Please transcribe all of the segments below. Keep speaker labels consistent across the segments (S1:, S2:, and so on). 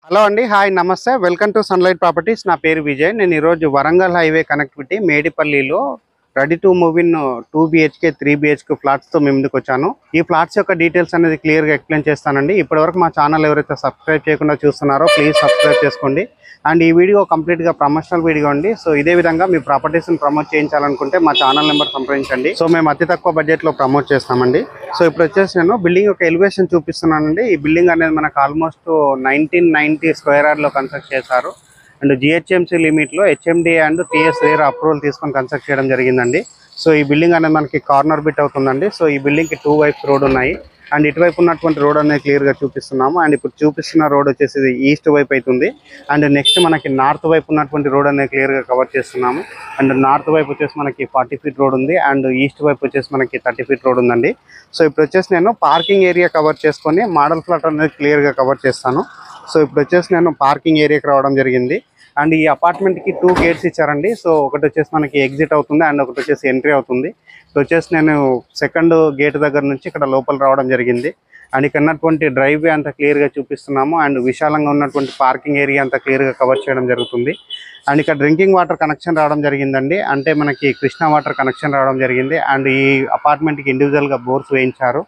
S1: Hello అండి, hi నమస్తే, welcome to sunlight properties. నా పేరు విజయ్. నేను ఈరోజు వరంగల్ హైవే కనెక్టివిటీ మేడిపల్లిలో ready to move in 2 BHK 3 BHK ఫ్లాట్స్తో మేము ముందుకు వచ్చాను. ఈ ఫ్లాట్స్ యొక్క డీటెయిల్స్ అనేది క్లియర్గా ఎక్స్ప్లెయిన్ చేస్తానండి. ఇప్పటివరకు మా ఛానల్ ఎవరైతే సబ్స్క్రైబ్ చేయకుండా చూస్తున్నారో ప్లీజ్ సబ్స్క్రైబ్ చేసుకోండి. అండ్ ఈ వీడియో కంప్లీట్గా ప్రమోషనల్ వీడియో అండి. సో ఇదే విధంగా మీ ప్రాపర్టీస్ని ప్రమోట్ చేయించాలనుకుంటే మా ఛానల్ నెంబర్ సంప్రదించండి. సో మేము అతి తక్కువ బడ్జెట్లో ప్రమోట్ చేస్తామండి. సో ఇప్పుడు వచ్చేసి నేను బిల్డింగ్ యొక్క ఎలివేషన్ చూపిస్తున్నానండి. ఈ బిల్డింగ్ అనేది మనకు ఆల్మోస్ట్ 1990 స్క్వేర్ యార్డ్లో కన్స్ట్రక్ట్ చేశారు. And GHMC లిమిట్లో HMD and TS rare approval తీసుకొని కన్స్ట్రక్ట్ చేయడం జరిగిందండి. సో ఈ బిల్డింగ్ అనేది మనకి కార్నర్ బిట్ అవుతుందండి. సో ఈ బిల్డింగ్కి 2 వైపుస్ రోడ్ ఉన్నాయి. అండ్ ఇటువైపు ఉన్నటువంటి రోడ్ అనేది క్లియర్గా చూపిస్తున్నాము. అండ్ ఇప్పుడు చూపిస్తున్న రోడ్ వచ్చేసి ఈస్ట్ వైపు అవుతుంది. అండ్ నెక్స్ట్ మనకి నార్త్ వైపు ఉన్నటువంటి రోడ్ అనేది క్లియర్గా కవర్ చేస్తున్నాము. అండ్ నార్త్ వైపు వచ్చేసి మనకి 40 ఫీట్ రోడ్ ఉంది. అండ్ ఈస్ట్ వైపు వచ్చేసి మనకి 30 ఫీట్ రోడ్ ఉందండి. సో ఇప్పుడు వచ్చేసి నేను పార్కింగ్ ఏరియా కవర్ చేసుకొని మోడల్ ఫ్లాట్ అనేది క్లియర్గా కవర్ చేస్తాను. సో ఇప్పుడు వచ్చేసి నేను పార్కింగ్ ఏరియాకి రావడం జరిగింది. అండ్ ఈ అపార్ట్మెంట్కి 2 గేట్స్ ఇచ్చారండి. సో ఒకటి వచ్చేసి మనకి ఎగ్జిట్ అవుతుంది అండ్ ఒకటి వచ్చేసి ఎంట్రీ అవుతుంది. సో వచ్చేసి నేను సెకండ్ గేట్ దగ్గర నుంచి ఇక్కడ లోపల రావడం జరిగింది. అండ్ ఇక్కడ ఉన్నటువంటి డ్రైవ్ వే అంతా క్లియర్గా చూపిస్తున్నాము. అండ్ విశాలంగా ఉన్నటువంటి పార్కింగ్ ఏరియా అంతా క్లియర్గా కవర్ చేయడం జరుగుతుంది. అండ్ ఇక్కడ డ్రింకింగ్ వాటర్ కనెక్షన్ రావడం జరిగిందండి. అంటే మనకి కృష్ణా వాటర్ కనెక్షన్ రావడం జరిగింది. అండ్ ఈ అపార్ట్మెంట్కి ఇండివిజువల్గా బోర్స్ వేయించారు.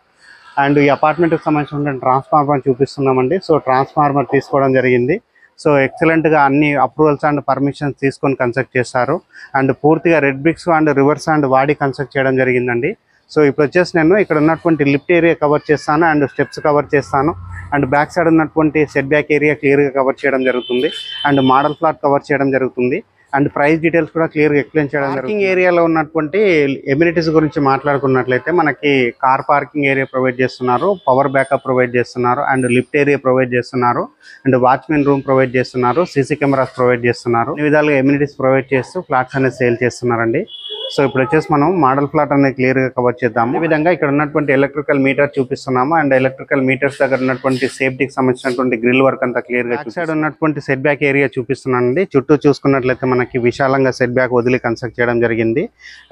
S1: అండ్ ఈ అపార్ట్మెంట్కి సంబంధించిన ట్రాన్స్ఫార్మర్ చూపిస్తున్నామండి. సో ట్రాన్స్ఫార్మర్ తీసుకోవడం జరిగింది. సో ఎక్సలెంట్గా అన్ని అప్రూవల్స్ అండ్ పర్మిషన్స్ తీసుకొని కన్స్ట్రక్ట్ చేస్తారు. అండ్ పూర్తిగా red bricks and rivers and వాడి కన్స్ట్రక్ట్ చేయడం జరిగిందండి. సో ఇప్పుడు వచ్చేసి నేను ఇక్కడ ఉన్నటువంటి లిఫ్ట్ ఏరియా కవర్ చేస్తాను అండ్ స్టెప్స్ కవర్ చేస్తాను. అండ్ బ్యాక్ సైడ్ ఉన్నటువంటి సెట్ బ్యాక్ ఏరియా క్లియర్గా కవర్ చేయడం జరుగుతుంది. అండ్ మోడల్ ఫ్లాట్ కవర్ చేయడం జరుగుతుంది. అండ్ ప్రైస్ డీటెయిల్స్ కూడా క్లియర్గా ఎక్స్ప్లెయిన్ చేయడం జరుగుతుంది. పార్కింగ్ ఏరియాలో ఉన్నటువంటి ఎమ్యూనిటీస్ గురించి మాట్లాడుకున్నట్లయితే మనకి కార్ పార్కింగ్ ఏరియా ప్రొవైడ్ చేస్తున్నారు, పవర్ బ్యాకప్ ప్రొవైడ్ చేస్తున్నారు, అండ్ లిఫ్ట్ ఏరియా ప్రొవైడ్ చేస్తున్నారు, అండ్ వాచ్మెన్ రూమ్ ప్రొవైడ్ చేస్తున్నారు, సీసీ కెమెరాస్ ప్రొవైడ్ చేస్తున్నారు. ఈ విధాలుగా ఎమ్యూనిటీస్ ప్రొవైడ్ చేస్తూ ఫ్లాట్స్ అనేది సేల్ చేస్తున్నారండి. సో ఇప్పుడు వచ్చేసి మనం మోడల్ ఫ్లాట్ అనేది క్లియర్గా కవర్ చేద్దాము. ఈ విధంగా ఇక్కడ ఉన్నటువంటి ఎలక్ట్రికల్ మీటర్ చూపిస్తున్నాము. అండ్ ఎలక్ట్రికల్ మీటర్స్ దగ్గర ఉన్నటువంటి సేఫ్టీకి సంబంధించినటువంటి గ్రిల్ వర్క్ అంతా క్లియర్గా సైడ్ ఉన్నటువంటి సెట్ బ్యాక్ ఏరియా చూపిస్తున్నానండి. చుట్టూ చూసుకున్నట్లయితే మనకి విశాలంగా సెట్ బ్యాక్ వదిలి కన్స్ట్రక్ట్ చేయడం జరిగింది.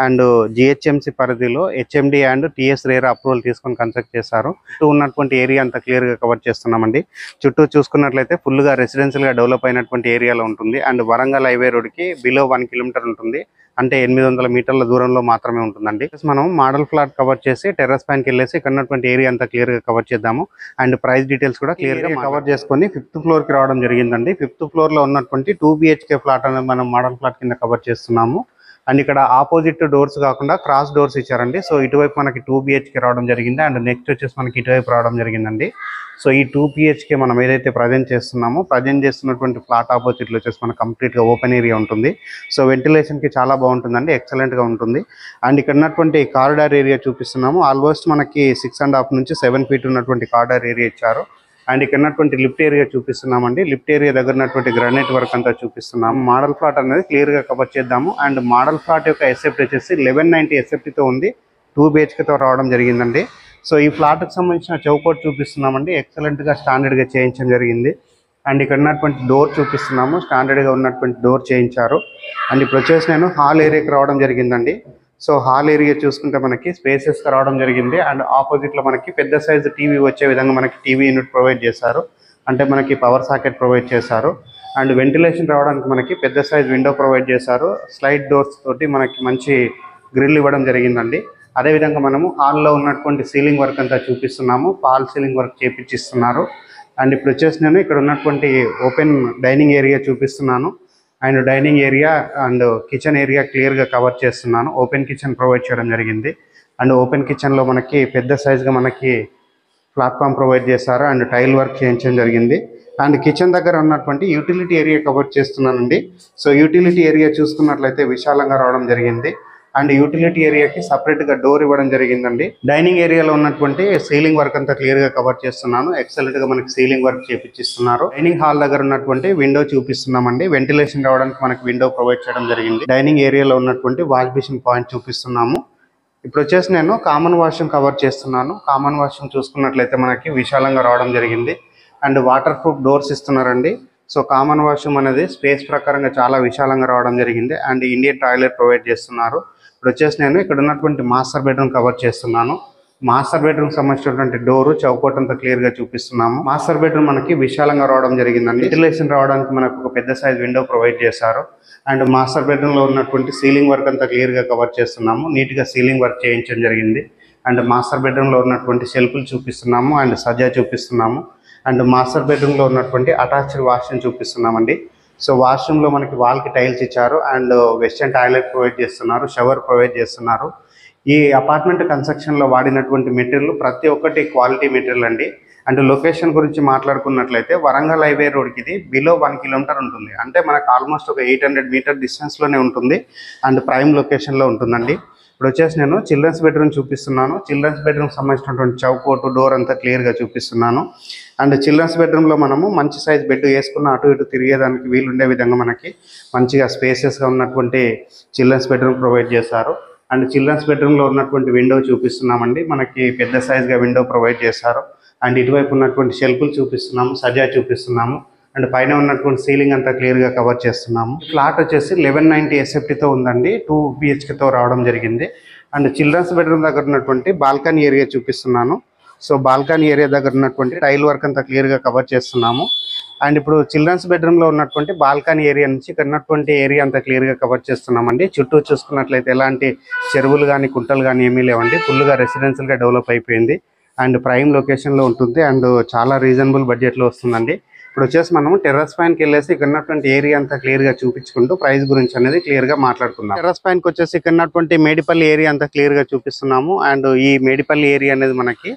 S1: అండ్ GHMC పరిధిలో HMD and TS rare approval తీసుకొని కన్స్ట్రక్ట్ చేశారు. చుట్టూ ఉన్నటువంటి ఏరియా అంతా క్లియర్గా కవర్ చేస్తున్నామండి. చుట్టూ చూసుకున్నట్లయితే ఫుల్గా రెసిడెన్షియల్గా డెవలప్ అయినటువంటి ఏరియాలో ఉంటుంది. అండ్ వరంగల్ హైవే రోడ్కి బిలో 1 కిలోమీటర్ ఉంటుంది. అంటే 800 మీటర్ల దూరంలో మాత్రమే ఉంటుందండి. మనం మోడల్ ఫ్లాట్ కవర్ చేసి టెర్రస్ పైనకి వెళ్ళేసి ఇక్కడ ఉన్నటువంటి ఏరియా అంతా క్లియర్గా కవర్ చేద్దాము. అండ్ ప్రైస్ డీటెయిల్స్ కూడా క్లియర్గా కవర్ చేసుకొని 5th ఫ్లోర్కి రావడం జరిగిందండి. 5th ఫ్లోర్లో ఉన్నటువంటి 2 BHK ఫ్లాట్ అనేది మనం మోడల్ ఫ్లాట్ కింద కవర్ చేస్తున్నాము. అండ్ ఇక్కడ ఆపోజిట్ డోర్స్ కాకుండా క్రాస్ డోర్స్ ఇచ్చారండి. సో ఇటువైపు మనకి 2 BHK రావడం జరిగింది. అండ్ నెక్స్ట్ వచ్చేసి మనకి ఇటువైపు రావడం జరిగిందండి. సో ఈ 2 BHK మనం ఏదైతే ప్రజెంట్ చేస్తున్నటువంటి ఫ్లాట్ ఆపోజిట్లో వచ్చేసి మనకు కంప్లీట్గా ఓపెన్ ఏరియా ఉంటుంది. సో వెంటిలేషన్కి చాలా బాగుంటుందండి, ఎక్సలెంట్గా ఉంటుంది. అండ్ ఇక్కడ ఉన్నటువంటి కారిడార్ ఏరియా చూపిస్తున్నాము. ఆల్మోస్ట్ మనకి 6.5 నుంచి 7 ఫీట్ ఉన్నటువంటి కారిడార్ ఏరియా ఇచ్చారు. అండ్ ఇక్కడ ఉన్నటువంటి లిఫ్ట్ ఏరియా చూపిస్తున్నామండి. లిఫ్ట్ ఏరియా దగ్గర ఉన్నటువంటి గ్రానైట్ వర్క్ అంతా చూపిస్తున్నాము. మోడల్ ఫ్లాట్ అనేది క్లియర్గా కవర్ చేద్దాము. అండ్ మోడల్ ఫ్లాట్ యొక్క ఎస్ఎఫ్టీ వచ్చేసి 1190 ఎస్ఎఫ్టీతో ఉంది. 2 BHKతో రావడం జరిగిందండి. సో ఈ ఫ్లాట్కి సంబంధించిన చౌకోట్ చూపిస్తున్నామండి. ఎక్సలెంట్గా స్టాండర్డ్గా చేయించడం జరిగింది. అండ్ ఇక్కడ ఉన్నటువంటి డోర్ చూపిస్తున్నాము. స్టాండర్డ్గా ఉన్నటువంటి డోర్ చేయించారు. అండ్ ఇప్పుడు వచ్చేసి నేను హాల్ ఏరియాకి రావడం జరిగిందండి. సో హాల్ ఏరియా చూసుకుంటే మనకి స్పేసెస్గా రావడం జరిగింది. అండ్ ఆపోజిట్లో మనకి పెద్ద సైజు టీవీ వచ్చే విధంగా మనకి టీవీ యూనిట్ ప్రొవైడ్ చేశారు. అంటే మనకి పవర్ సాకెట్ ప్రొవైడ్ చేశారు. అండ్ వెంటిలేషన్ రావడానికి మనకి పెద్ద సైజ్ విండో ప్రొవైడ్ చేశారు. స్లైడ్ డోర్స్ తోటి మనకి మంచి గ్రిల్ ఇవ్వడం జరిగిందండి. అదేవిధంగా మనము హాల్లో ఉన్నటువంటి సీలింగ్ వర్క్ అంతా చూపిస్తున్నాము. ఫాల్ సీలింగ్ వర్క్ చేపించిస్తున్నారు. అండ్ ఇప్పుడు వచ్చేసి నేను ఇక్కడ ఉన్నటువంటి ఓపెన్ డైనింగ్ ఏరియా చూపిస్తున్నాను. And dining area and kitchen area క్లియర్గా కవర్ చేస్తున్నాను. ఓపెన్ కిచెన్ ప్రొవైడ్ చేయడం జరిగింది. అండ్ ఓపెన్ కిచెన్లో మనకి పెద్ద సైజ్గా మనకి ప్లాట్ఫామ్ ప్రొవైడ్ చేశారు. అండ్ టైల్ వర్క్ చేయించడం జరిగింది. అండ్ కిచెన్ దగ్గర ఉన్నటువంటి యూటిలిటీ ఏరియా కవర్ చేస్తున్నానండి. సో యూటిలిటీ ఏరియా చూసుకున్నట్లయితే విశాలంగా రావడం జరిగింది. అండ్ యూటిలిటీ ఏరియాకి సపరేట్గా డోర్ ఇవ్వడం జరిగిందండి. డైనింగ్ ఏరియాలో ఉన్నటువంటి సీలింగ్ వర్క్ అంతా క్లియర్గా కవర్ చేస్తున్నాను. ఎక్సలెంట్గా మనకి సీలింగ్ వర్క్ చేపించిస్తున్నారు. డైనింగ్ హాల్ దగ్గర ఉన్నటువంటి విండో చూపిస్తున్నామండి. వెంటిలేషన్ రావడానికి మనకి విండో ప్రొవైడ్ చేయడం జరిగింది. డైనింగ్ ఏరియాలో ఉన్నటువంటి వాష్ బేసిన్ పాయింట్ చూపిస్తున్నాము. ఇప్పుడు వచ్చేసి నేను కామన్ వాష్రూమ్ కవర్ చేస్తున్నాను. కామన్ వాష్రూమ్ చూసుకున్నట్లయితే మనకి విశాలంగా రావడం జరిగింది. అండ్ వాటర్ ప్రూఫ్ డోర్స్ ఇస్తున్నారండి. సో కామన్ వాష్రూమ్ అనేది స్పేస్ ప్రకారంగా చాలా విశాలంగా రావడం జరిగింది. అండ్ ఇండియన్ టాయిలెట్ ప్రొవైడ్ చేస్తున్నారు. ఇప్పుడు వచ్చేసి నేను ఇక్కడ ఉన్నటువంటి మాస్టర్ బెడ్రూమ్ కవర్ చేస్తున్నాను. మాస్టర్ బెడ్రూమ్ సంబంధించినటువంటి డోరు చౌకోట్ అంతా క్లియర్ గా చూపిస్తున్నాము. మాస్టర్ బెడ్రూమ్ మనకి విశాలంగా రావడం జరిగిందండి. వెంటిలేషన్ రావడానికి మనకు ఒక పెద్ద సైజ్ విండో ప్రొవైడ్ చేశారు. అండ్ మాస్టర్ బెడ్రూమ్ లో ఉన్నటువంటి సీలింగ్ వర్క్ అంతా క్లియర్ గా కవర్ చేస్తున్నాము. నీట్ గా సీలింగ్ వర్క్ చేయించడం జరిగింది. అండ్ మాస్టర్ బెడ్రూమ్ లో ఉన్నటువంటి షెల్ఫ్లు చూపిస్తున్నాము అండ్ సజ్జా చూపిస్తున్నాము. అండ్ మాస్టర్ బెడ్రూమ్ లో ఉన్నటువంటి అటాచ్డ్ వాష్రూమ్ చూపిస్తున్నామండి. సో వాష్రూమ్ లో మనకి వాల్ కి టైల్స్ ఇచ్చారు అండ్ వెస్టర్న్ టాయిలెట్ ప్రొవైడ్ చేస్తున్నారు, షవర్ ప్రొవైడ్ చేస్తున్నారు. ఈ అపార్ట్మెంట్ కన్స్ట్రక్షన్ లో వాడినటువంటి మెటీరియల్ ప్రతి ఒక్కటి క్వాలిటీ మెటీరియల్ అండి. అండ్ లొకేషన్ గురించి మాట్లాడుకున్నట్లయితే వరంగల్ హైవే రోడ్కి ఇది బిలో 1 కిలోమీటర్ ఉంటుంది. అంటే మనకు ఆల్మోస్ట్ ఒక 800 మీటర్ డిస్టెన్స్లోనే ఉంటుంది అండ్ ప్రైమ్ లొకేషన్లో ఉంటుందండి. ఇప్పుడు వచ్చేసి నేను చిల్డ్రన్స్ బెడ్రూమ్ చూపిస్తున్నాను. చిల్డ్రన్స్ బెడ్రూమ్ సంబంధించినటువంటి చౌకోటు డోర్ అంతా క్లియర్గా చూపిస్తున్నాను. అండ్ చిల్డ్రన్స్ బెడ్రూమ్లో మనము మంచి సైజ్ బెడ్ వేసుకున్న అటు ఇటు తిరిగేదానికి వీలుండే విధంగా మనకి మంచిగా స్పేసెస్గా ఉన్నటువంటి చిల్డ్రన్స్ బెడ్రూమ్ ప్రొవైడ్ చేశారు. అండ్ చిల్డ్రన్స్ బెడ్రూమ్లో ఉన్నటువంటి విండో చూపిస్తున్నామండి. మనకి పెద్ద సైజ్గా విండో ప్రొవైడ్ చేశారు. అండ్ ఇటువైపు ఉన్నటువంటి షెల్ఫ్లు చూపిస్తున్నాము, సజా చూపిస్తున్నాము. అండ్ పైన ఉన్నటువంటి సీలింగ్ అంతా క్లియర్గా కవర్ చేస్తున్నాము. ఫ్లాట్ వచ్చేసి 1190 ఎస్ఎఫ్టీతో ఉందండి. 2 BHKతో రావడం జరిగింది. అండ్ చిల్డ్రన్స్ బెడ్రూమ్ దగ్గర ఉన్నటువంటి బాల్కనీ ఏరియా చూపిస్తున్నాను. సో బాల్కనీ ఏరియా దగ్గర ఉన్నటువంటి టైల్ వర్క్ అంతా క్లియర్గా కవర్ చేస్తున్నాము. అండ్ ఇప్పుడు చిల్డ్రన్స్ బెడ్రూమ్లో ఉన్నటువంటి బాల్కనీ ఏరియా నుంచి ఇక్కడ ఉన్నటువంటి ఏరియా అంతా క్లియర్గా కవర్ చేస్తున్నామండి. చుట్టూ చూసుకున్నట్లయితే ఎలాంటి చెరువులు కానీ కుంటలు కానీ ఏమీ లేవండి. ఫుల్గా రెసిడెన్షియల్గా డెవలప్ అయిపోయింది అండ్ ప్రైమ్ లొకేషన్లో ఉంటుంది అండ్ చాలా రీజనబుల్ బడ్జెట్లో వస్తుందండి. ఇప్పుడు వచ్చేసి మనం టెర్రస్ పైనకి వెళ్ళేసి ఇక్కడ ఉన్నటువంటి ఏరియా అంతా క్లియర్గా చూపించుకుంటూ ప్రైస్ గురించి అనేది క్లియర్గా మాట్లాడుకుందాం. టెర్రస్ పైనకి వచ్చేసి ఇక్కడ ఉన్నటువంటి మేడిపల్లి ఏరియా అంతా క్లియర్గా చూపిస్తున్నాము. అండ్ ఈ మేడిపల్లి ఏరియా అనేది మనకి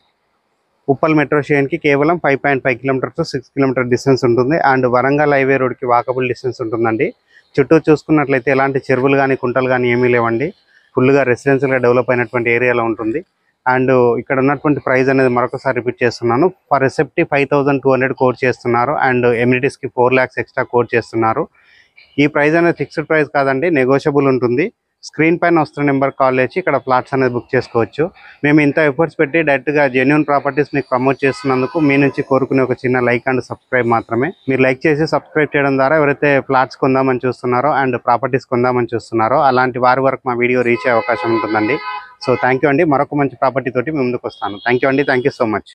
S1: ఉప్పల్ మెట్రో స్టేషన్కి కేవలం 5.5 కిలోమీటర్ టు 6 కిలోమీటర్ డిస్టెన్స్ ఉంటుంది. అండ్ వరంగల్ హైవే రోడ్కి వాకబుల్ డిస్టెన్స్ ఉంటుందండి. చుట్టూ చూసుకున్నట్లయితే ఎలాంటి చెరువులు కానీ కుంటలు కానీ ఏమీ లేవండి. ఫుల్గా రెసిడెన్షియల్గా డెవలప్ అయినటువంటి ఏరియాలో ఉంటుంది. అండ్ ఇక్కడ ఉన్నటువంటి ప్రైస్ అనేది మరొకసారి రిపీట్ చేస్తున్నాను. ఫర్ సెఫ్టీ 5200 కోట్ చేస్తున్నారు అండ్ ఎమ్యూనిటీస్కి 4 lakhs ఎక్స్ట్రా కోట్ చేస్తున్నారు. ఈ ప్రైస్ అనేది ఫిక్స్డ్ ప్రైస్ కాదండి, నెగోషియబుల్ ఉంటుంది. స్క్రీన్ పైన వస్తున్న నెంబర్ కాల్ చేసి ఇక్కడ ఫ్లాట్స్ అనేది బుక్ చేసుకోవచ్చు. మేము ఇంత ఎఫర్ట్స్ పెట్టి డైరెక్ట్గా జెన్యూన్ ప్రాపర్టీస్ మీకు ప్రమోట్ చేస్తున్నందుకు మీ నుంచి కోరుకునే ఒక చిన్న లైక్ అండ్ సబ్స్క్రైబ్ మాత్రమే. మీరు లైక్ చేసి సబ్స్క్రైబ్ చేయడం ద్వారా ఎవరైతే ఫ్లాట్స్ కొందామని చూస్తున్నారో అండ్ ప్రాపర్టీస్ కొందామని చూస్తున్నారో అలాంటి వారి వరకు మా వీడియో రీచ్ అయ్యే అవకాశం ఉంటుందండి. సో థ్యాంక్ యూ అండి. మరొక మంచి ప్రాపర్టీ తోటి మీ ముందుకు వస్తాను. థ్యాంక్ యూ అండి. Thank you so much.